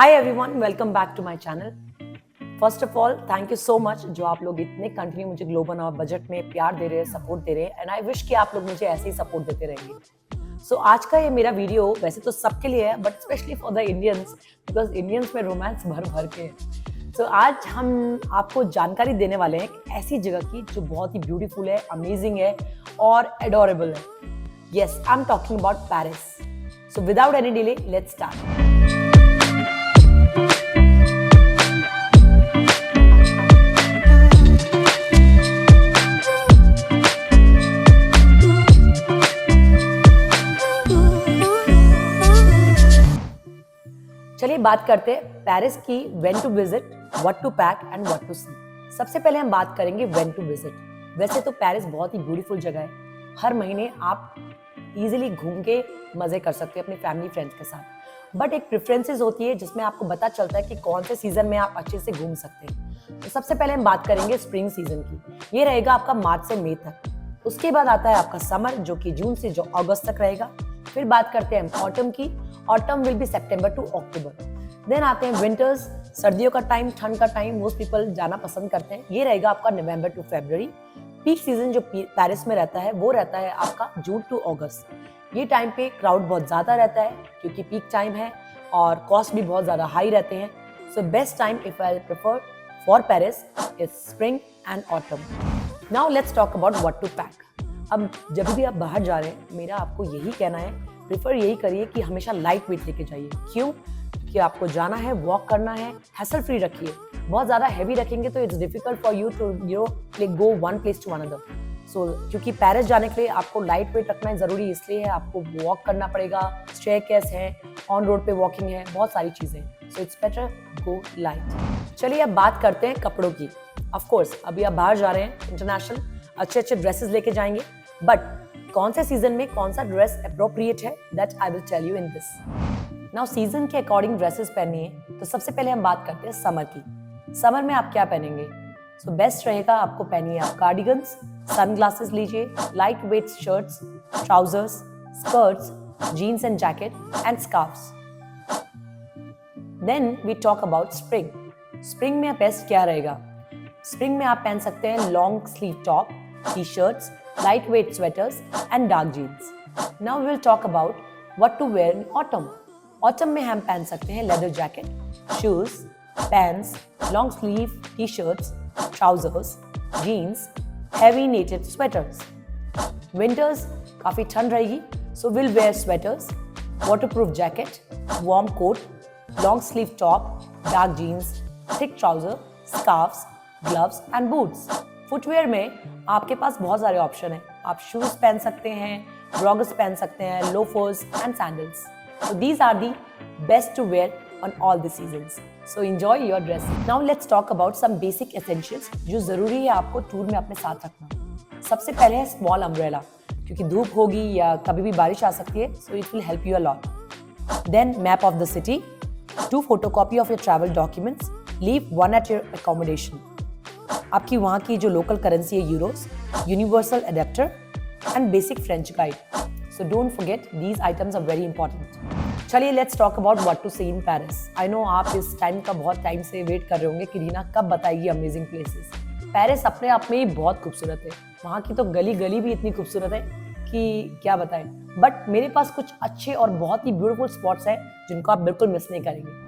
Hi everyone, welcome back to my channel. First of all thank you so much जो आप लोग इतने continue मुझे ग्लोबल और बजट में प्यार दे रहे हैं, सपोर्ट दे रहे हैं, एंड आई विश कि आप लोग मुझे ऐसे ही सपोर्ट देते रहेंगे। सो आज का ये मेरा वीडियो वैसे तो सबके लिए है, but specially for the Indians, because Indians में रोमांस भर भर के है। सो आज हम आपको जानकारी देने वाले हैं एक ऐसी जगह की जो बहुत ही ब्यूटीफुल है, अमेजिंग है और एडोरेबल है। Yes, I am talking about Paris. So without any delay let's start. चलिए बात करते हैं पेरिस की when to visit, what to pack and what to see. सबसे पहले हम बात करेंगे व्हेन टू विजिट। वैसे तो पेरिस बहुत ही ब्यूटीफुल जगह है, हर महीने आप इजीली घूम के मजे कर सकते हैं अपनी फैमिली फ्रेंड्स के साथ। बट एक प्रेफरेंसेस होती है जिसमें आपको पता चलता है कि कौन से सीजन में आप अच्छे से घूम सकते हैं। तो सबसे पहले हम बात करेंगे स्प्रिंग सीजन की। ये रहेगा आपका मार्च से मई तक। उसके बाद आता है आपका समर, जो कि जून से जो अगस्त तक रहेगा। फिर बात करते हैं ऑटम की। Autumn will be September to October. Then आते हैं विंटर्स, सर्दियों का टाइम, ठंड का टाइम मोस्ट पीपल जाना पसंद करते हैं। ये रहेगा आपका नवंबर टू फरवरी। पीक सीजन जो पेरिस में रहता है वो रहता है आपका जून टू अगस्त। ये टाइम पे क्राउड बहुत ज़्यादा रहता है क्योंकि पीक टाइम है और कॉस्ट भी बहुत ज़्यादा हाई रहते हैं। So best time if I prefer for Paris is spring and autumn. Now let's talk about what to pack. अब जब भी आप बाहर जा रहे हैं, मेरा आपको यही कहना है, प्रेफर यही करिए कि हमेशा लाइट वेट लेके जाइए। क्यों? कि आपको जाना है, वॉक करना है, हैसल फ्री रखिए। बहुत ज़्यादा हैवी रखेंगे तो it's difficult for you to go one place to another. So क्योंकि पेरिस जाने के लिए आपको लाइट वेट रखना ज़रूरी इसलिए है, आपको वॉक करना पड़ेगा, स्टेयरकेस है, ऑन रोड पे वॉकिंग है, बहुत सारी चीज़ें। So it's better go light. चलिए अब बात करते हैं कपड़ों की। ऑफ कोर्स अभी आप बाहर जा रहे हैं इंटरनेशनल, अच्छे अच्छे ड्रेसेस लेके जाएंगे, बट कौन से सीजन में कौन सा ड्रेस अप्रोप्रिएट है that I will tell you in this. Now season के अकॉर्डिंग ड्रेसेस पहननी है तो सबसे पहले हम बात करते हैं समर की। समर में आप क्या पहनेंगे? सो बेस्ट रहेगा आपको पहनिए आप कार्डिगन्स, सनग्लासेस लीजिए, light weight shirts, trousers, skirts, jeans and jacket and scarfs. Then we talk about spring. Spring में बेस्ट क्या रहेगा? स्प्रिंग में आप पहन सकते हैं long sleeve top, T shirts, lightweight sweaters and dark jeans. Now we will talk about what to wear in autumn. Autumn में हम पहन सकते हैं leather jacket, shoes, pants, long sleeve t-shirts, trousers, jeans, heavy knitted sweaters. Winters काफी ठंड रहेगी, so we'll wear sweaters, waterproof jacket, warm coat, long sleeve top, dark jeans, thick trouser, scarves, gloves and boots. Footwear में आपके पास बहुत सारे option हैं। आप shoes पहन सकते हैं, ब्रॉगर्स पहन सकते हैं, loafers and sandals. So these are the best to wear on all the seasons. So enjoy your dress. Now let's talk about some basic essentials जो जरूरी है आपको टूर में अपने साथ रखना। सबसे पहले है स्मॉल अम्ब्रेला, क्योंकि धूप होगी या कभी भी बारिश आ सकती है, so it will help you a lot. Then map of the city, 2 photocopy of your travel documents, leave 1 at your accommodation। आपकी वहाँ की जो लोकल करेंसी है euros, universal adapter and basic French guide. So don't forget these items are very important. चलिए let's talk about what to see in Paris. I know आप इस time का बहुत टाइम से वेट कर रहे होंगे कि रीना कब बताएगी अमेजिंग प्लेसेस। पेरिस अपने आप में ही बहुत खूबसूरत है, वहाँ की तो गली गली भी इतनी खूबसूरत है कि क्या बताएं। बट मेरे पास कुछ अच्छे और बहुत ही ब्यूटीफुल स्पॉट्स हैं जिनको आप बिल्कुल मिस नहीं करेंगे।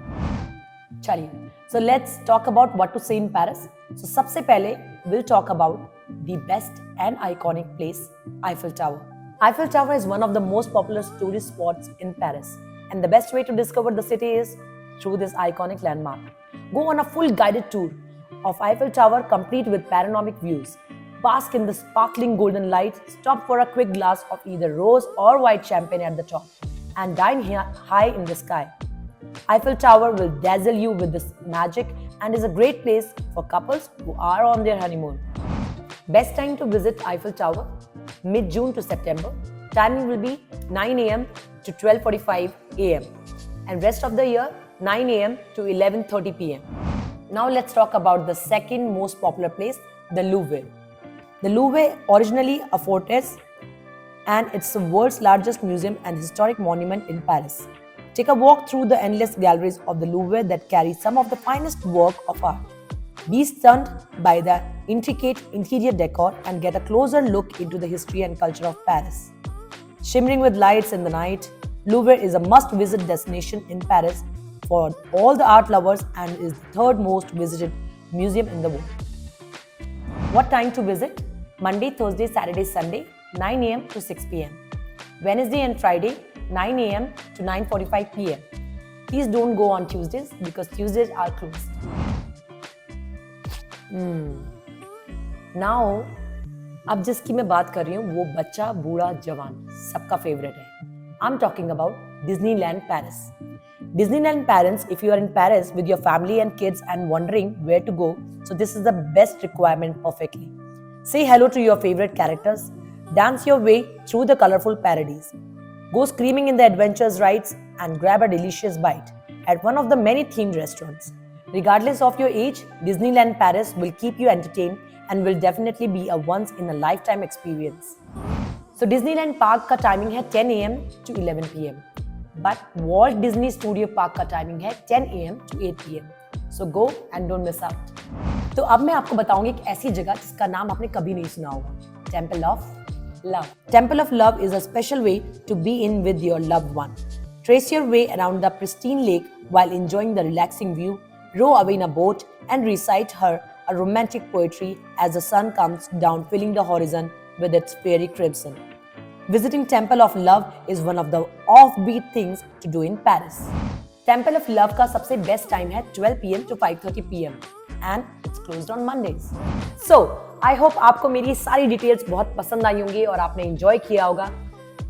चलिए, so let's talk about what to see in Paris. So सबसे पहले we'll talk about the best and iconic place, Eiffel Tower. Eiffel Tower is one of the most popular tourist spots in Paris, and the best way to discover the city is through this iconic landmark. Go on a full guided tour of Eiffel Tower, complete with panoramic views. Bask in the sparkling golden light, stop for a quick glass of either rose or white champagne at the top, and dine here high in the sky. Eiffel Tower will dazzle you with this magic and is a great place for couples who are on their honeymoon. Best time to visit Eiffel Tower, mid-June to September. Timing will be 9 a.m. to 12:45 a.m. and rest of the year 9 a.m. to 11:30 p.m. Now let's talk about the second most popular place, the Louvre. The Louvre, originally a fortress, and it's the world's largest museum and historic monument in Paris. Take a walk through the endless galleries of the Louvre that carry some of the finest work of art. Be stunned by the intricate interior decor and get a closer look into the history and culture of Paris. Shimmering with lights in the night, Louvre is a must-visit destination in Paris for all the art lovers and is the third most visited museum in the world. What time to visit? Monday, Thursday, Saturday, Sunday, 9 a.m. to 6 p.m. Wednesday and Friday, 9 a.m. to 9:45 p.m. Please don't go on Tuesdays because Tuesdays are closed. Now, अब जिसकी मैं बात कर रही हूँ वो बच्चा, बूढ़ा, जवान सबका फेवरेट है. I'm talking about Disneyland Paris. Disneyland Paris, if you are in Paris with your family and kids and wondering where to go, so this is the best requirement perfectly. Say hello to your favorite characters, dance your way through the colorful paradies, go screaming in the adventures rides and grab a delicious bite at one of the many themed restaurants. Regardless of your age, Disneyland Paris will keep you entertained and will definitely be a once-in-a-lifetime experience. So Disneyland Park का timing है 10 a.m. to 11 p.m. But Walt Disney Studio Park का timing है 10 a.m. to 8 p.m. So go and don't miss out. तो अब मैं आपको बताऊंगी एक ऐसी जगह जिसका नाम आपने कभी नहीं सुना होगा. Temple of Love. Temple of Love is a special way to be in with your loved one. Trace your way around the pristine lake while enjoying the relaxing view, row away in a boat and recite her a romantic poetry as the sun comes down filling the horizon with its fairy crimson. Visiting Temple of Love is one of the offbeat things to do in Paris. Temple of Love का सबसे best time है 12 p.m. to 5:30 p.m. and it's closed on Mondays. So, I hope आपको मेरी सारी details बहुत पसंद आई होंगी और आपने एंजॉय किया होगा.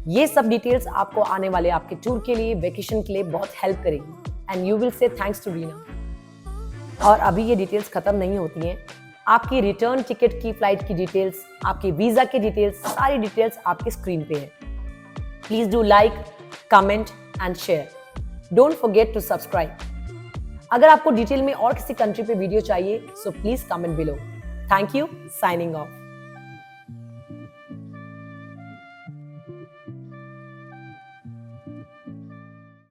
ये सब डिटेल्स आपको आने वाले आपके टूर के लिए, वेकेशन के लिए बहुत हेल्प करेगी and you will say thanks to Reena. और अभी ये डिटेल्स खत्म नहीं होती हैं. आपकी रिटर्न टिकट की, फ्लाइट की डिटेल्स, आपकी वीजा की डिटेल्स, सारी डिटेल्स आपकी स्क्रीन पे है. Please do like, comment and share. Don't forget to subscribe. अगर आपको डिटेल में और किसी कंट्री पे वीडियो चाहिए so please comment below. Thank you. Signing off.